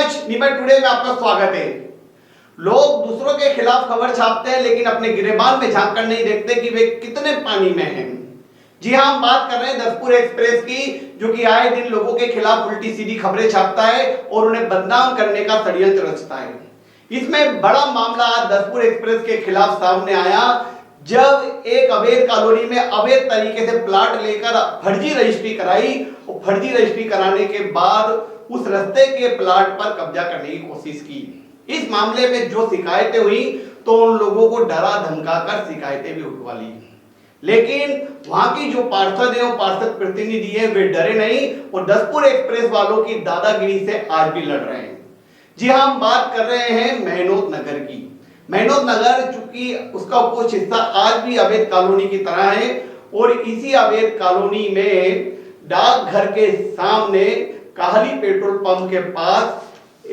Much. Neemuch today में आपका स्वागत है। लोग दूसरों के खिलाफ खबर छापते हैं लेकिन अपने गिरेबान में झांक कर नहीं देखते कि वे कितने पानी में हैं। जी हाँ, हम बात कर रहे हैं दसपुर एक्सप्रेस की, जो कि आए दिन लोगों के खिलाफ उल्टी सीधी खबरें छापता है और उन्हें बदनाम करने का षड्यंत्र रचता है। इसमें बड़ा मामला आज दसपुर एक्सप्रेस के खिलाफ सामने आया, जब एक अवैध कॉलोनी में अवैध तरीके से प्लाट लेकर फर्जी रजिस्ट्री कराई और फर्जी रजिस्ट्री कराने के बाद उस रास्ते के प्लाट पर कब्जा करने की कोशिश की। इस मामले में जो शिकायतें हुई तो उन लोगों को डरा धमकाकर शिकायतें भी उठवा ली, लेकिन वहां की जो पार्षद है और पार्षद प्रतिनिधि है वे डरे नहीं और दसपुर एक्सप्रेस वालों की दादागिरी से आज भी लड़ रहे हैं। जी हाँ, हम बात कर रहे हैं मेहनोत नगर की। मेहनोत नगर चूंकि उसका कुछ हिस्सा आज भी अवैध कॉलोनी की तरह है और इसी अवैध कॉलोनी में डाकघर के सामने काहली पेट्रोल पंप के पास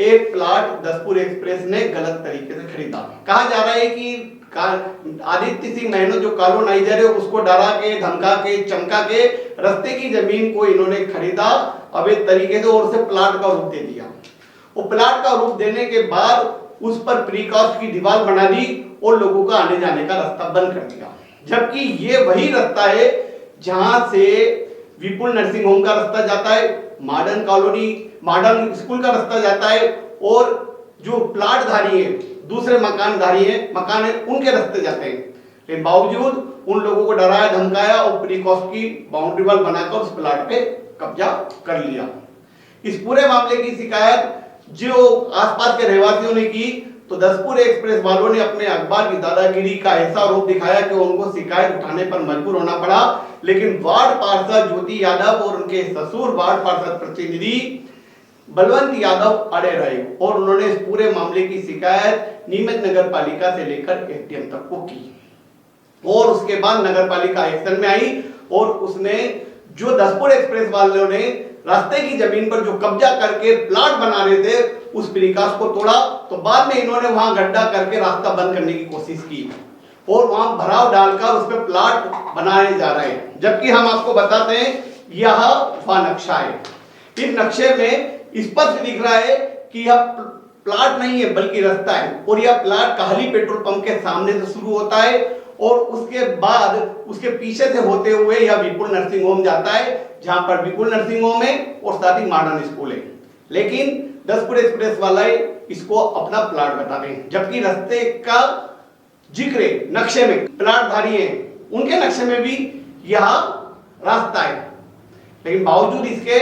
एक प्लाट दसपुर एक्सप्रेस ने गलत तरीके से खरीदा। कहा जा रहा है कि आदित्य सिंह मेहनत जो कॉलोनाइजर है उसको डरा के धमका के चमका के रास्ते की जमीन को इन्होंने खरीदा अवैध तरीके से और उसे प्लाट का रूप दे दिया। वो प्लाट का रूप देने के बाद उस पर प्रीकास्ट की दीवार बना दी और लोगों का आने जाने का रास्ता बंद कर दिया, जबकि ये वही रास्ता है जहां से विपुल नर्सिंग होम का रास्ता जाता है, मॉडर्न कॉलोनी मॉडर्न स्कूल का रास्ता जाता है और जो प्लाट धारी है दूसरे मकान है उनके रास्ते जाते हैं। लेकिन बावजूद उन लोगों को डराया धमकाया और प्रीकास्ट की बाउंड्री वॉल बनाकर उस प्लाट पे कब्जा कर लिया। इस पूरे मामले की शिकायत जो आसपास के रहवासियों ने की तो दसपुर एक्सप्रेस वालों ने अपने अखबार की दादागिरी का ऐसा रूप दिखाया कि उनको शिकायत उठाने पर मजबूर होना पड़ा। लेकिन वार्ड पार्षद ज्योति यादव और उनके ससुर वार्ड पार्षद प्रतिनिधि बलवंत यादव अड़े रहे और उन्होंने इस पूरे मामले की शिकायत नीमच नगर पालिका से लेकर एसडीएम तक को की और उसके बाद नगर पालिका एक्शन में आई और उसने जो दसपुर एक्सप्रेस वालों ने रास्ते की जमीन पर जो कब्जा करके प्लाट बना रहे थे उस प्रीकास्ट को तोड़ा, तो बाद में इन्होंने वहां गड्ढा करके रास्ता बंद करने की कोशिश की और वहां भराव डालकर उस पर प्लाट बनाए जा रहे हैं। जबकि हम आपको बताते हैं यह वह नक्शा है। इस नक्शे में स्पष्ट दिख रहा है कि यह प्लाट नहीं है बल्कि रास्ता है और यह प्लाट काहली पेट्रोल पंप के सामने से शुरू होता है और उसके बाद उसके पीछे से होते हुए यह विपुल नर्सिंग होम जाता है, जहां पर विपुल नर्सिंग होम है और साथ ही मॉडर्न स्कूल है। लेकिन दसपुर एक्सप्रेस वाले इसको अपना प्लाट बताते हैं, जबकि रास्ते का जिक्र नक्शे में प्लाट धारी है उनके नक्शे में भी यह रास्ता है, लेकिन बावजूद इसके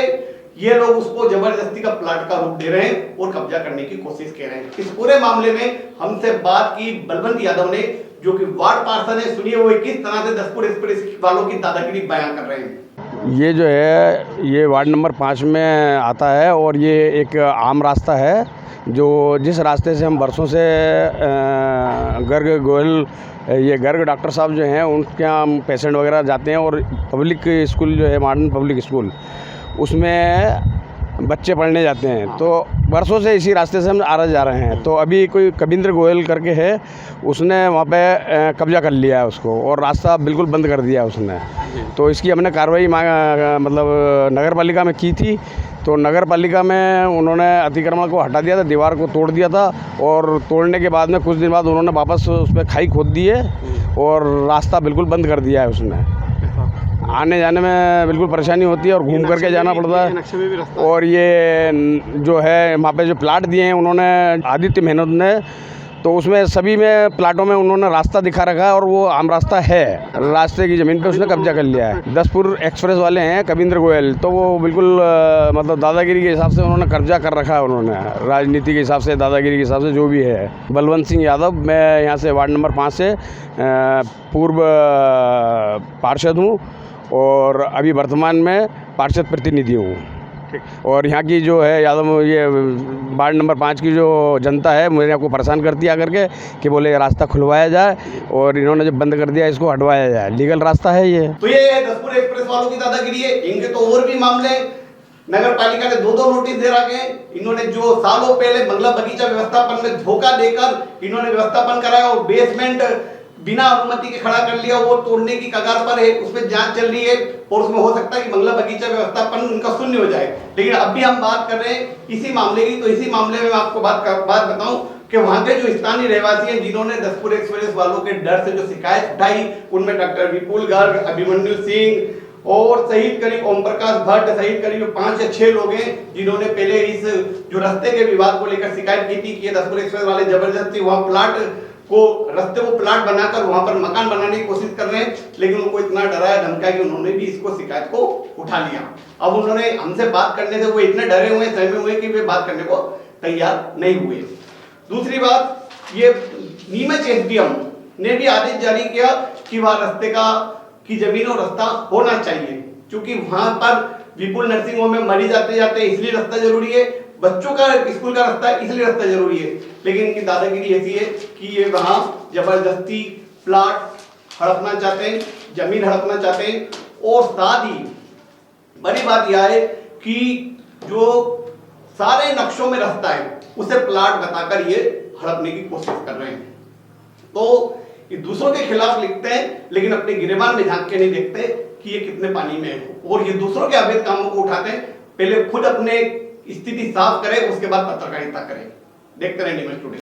ये लोग उसको जबरदस्ती का प्लाट का रूप दे रहे हैं और कब्जा करने की कोशिश कर रहे हैं। इस पूरे मामले में हमसे बात की बलवंत यादव ने, जो कि वार्ड पार्षद है। सुनिए वो किस तरह से दसपुर एक्सप्रेस वालों की दादागिरी बयां कर रहे हैं। ये जो है ये वार्ड नंबर 5 में आता है और ये एक आम रास्ता है जो जिस रास्ते से हम बरसों से गर्ग गोयल ये गर्ग डॉक्टर साहब जो हैं उनके यहाँ हम पेशेंट वगैरह जाते हैं और पब्लिक स्कूल जो है मॉडर्न पब्लिक स्कूल उसमें बच्चे पढ़ने जाते हैं, तो बरसों से इसी रास्ते से हम आ रहे जा रहे हैं। तो अभी कोई कविंद्र गोयल करके है, उसने वहाँ पे कब्जा कर लिया है उसको और रास्ता बिल्कुल बंद कर दिया उसने। तो इसकी हमने कार्रवाई मतलब नगर पालिका में की थी, तो नगर पालिका में उन्होंने अतिक्रमण को हटा दिया था, दीवार को तोड़ दिया था और तोड़ने के बाद में कुछ दिन बाद उन्होंने वापस उस पर खाई खोद दी है और रास्ता बिल्कुल बंद कर दिया है उसने। आने जाने में बिल्कुल परेशानी होती है और घूम करके जाना पड़ता है। और ये जो है वहाँ पे जो प्लाट दिए हैं उन्होंने आदित्य मेहनत ने, तो उसमें सभी में प्लाटों में उन्होंने रास्ता दिखा रखा है और वो आम रास्ता है, रास्ते की ज़मीन पे उसने कब्जा कर लिया है। दसपुर एक्सप्रेस वाले हैं कविंद्र गोयल, तो वो बिल्कुल मतलब दादागिरी के हिसाब से उन्होंने कब्जा कर रखा है, उन्होंने राजनीति के हिसाब से दादागिरी के हिसाब से जो भी है। बलवंत सिंह यादव, मैं यहाँ से वार्ड नंबर 5 से पूर्व पार्षद हूँ और अभी वर्तमान में पार्षद प्रतिनिधि हूँ। और यहाँ की जो है यादव ये वार्ड नंबर 5 की जो जनता है मेरे को परेशान करती है आकर के कि बोले रास्ता खुलवाया जाए और इन्होंने जब बंद कर दिया इसको हटवाया जाए, लीगल रास्ता है ये। तो ये दसपुर एक्सप्रेस वालों की दादागिरी है। इनके तो और भी मामले नगर पालिका ने 2-2 नोटिस दे रखे हैं। इन्होंने जो सालों पहले बंगला बगीचा व्यवस्थापन में धोखा देकर इन्होंने व्यवस्थापन कराया और बेसमेंट बिना अनुमति के खड़ा कर लिया, वो तोड़ने की कगार पर है, उस पर जांच चल रही है और उसमें हो सकता है कि बंगला बगीचा व्यवस्थापन उनका शून्य हो जाए। लेकिन अभी हम बात कर रहे हैं इसी मामले की, तो इसी मामले में मैं आपको बात बताऊं कि वहां के जो स्थानीय रहवासी हैं जिन्होंने दसपुर एक्सप्रेस वालों के डर से जो शिकायत उठाई, उनमें डॉक्टर विपुल गर्ग, अभिमन्यु सिंह और सहित करीब ओम प्रकाश भट्ट सहित करीब 5 या 6 लोग हैं जिन्होंने पहले इस जो रास्ते के विवाद को लेकर शिकायत की थी कि दसपुर एक्सप्रेस वाले जबरदस्ती वहां रास्ते को प्लाट बनाकर वहां पर मकान बनाने की कोशिश कर रहे हैं। लेकिन उनको इतना डराया धमकाया कि उन्होंने भी इसको शिकायत को उठा लिया। अब उन्होंने हमसे बात करने से वो इतने डरे हुए सहमे हुए कि वे बात करने को तैयार नहीं हुए। दूसरी बात, ये नीमच एसडीएम ने भी आदेश जारी किया कि वहां रास्ते की जमीन और रास्ता होना चाहिए, क्योंकि वहां पर विपुल नर्सिंग होम में मरीज आते जाते इसलिए रास्ता जरूरी है, बच्चों का स्कूल का रास्ता है इसलिए रास्ता जरूरी है। लेकिन इनकी दादागिरी ऐसी है कि ये वहां जबरदस्ती प्लाट हड़पना चाहते हैं, जमीन हड़पना चाहते हैं। और साथ ही बड़ी बात यह है कि जो सारे नक्शों में रास्ता है उसे प्लाट बताकर ये हड़पने की कोशिश कर रहे हैं। तो ये दूसरों के खिलाफ लिखते हैं लेकिन अपने गिरेबान में झांक के नहीं देखते कि ये कितने पानी में है, और ये दूसरों के अवैध कामों को उठाते हैं। पहले खुद अपने स्थिति साफ करें, उसके बाद पत्रकारिता करें। देखते रहें न्यूज़ टुडे।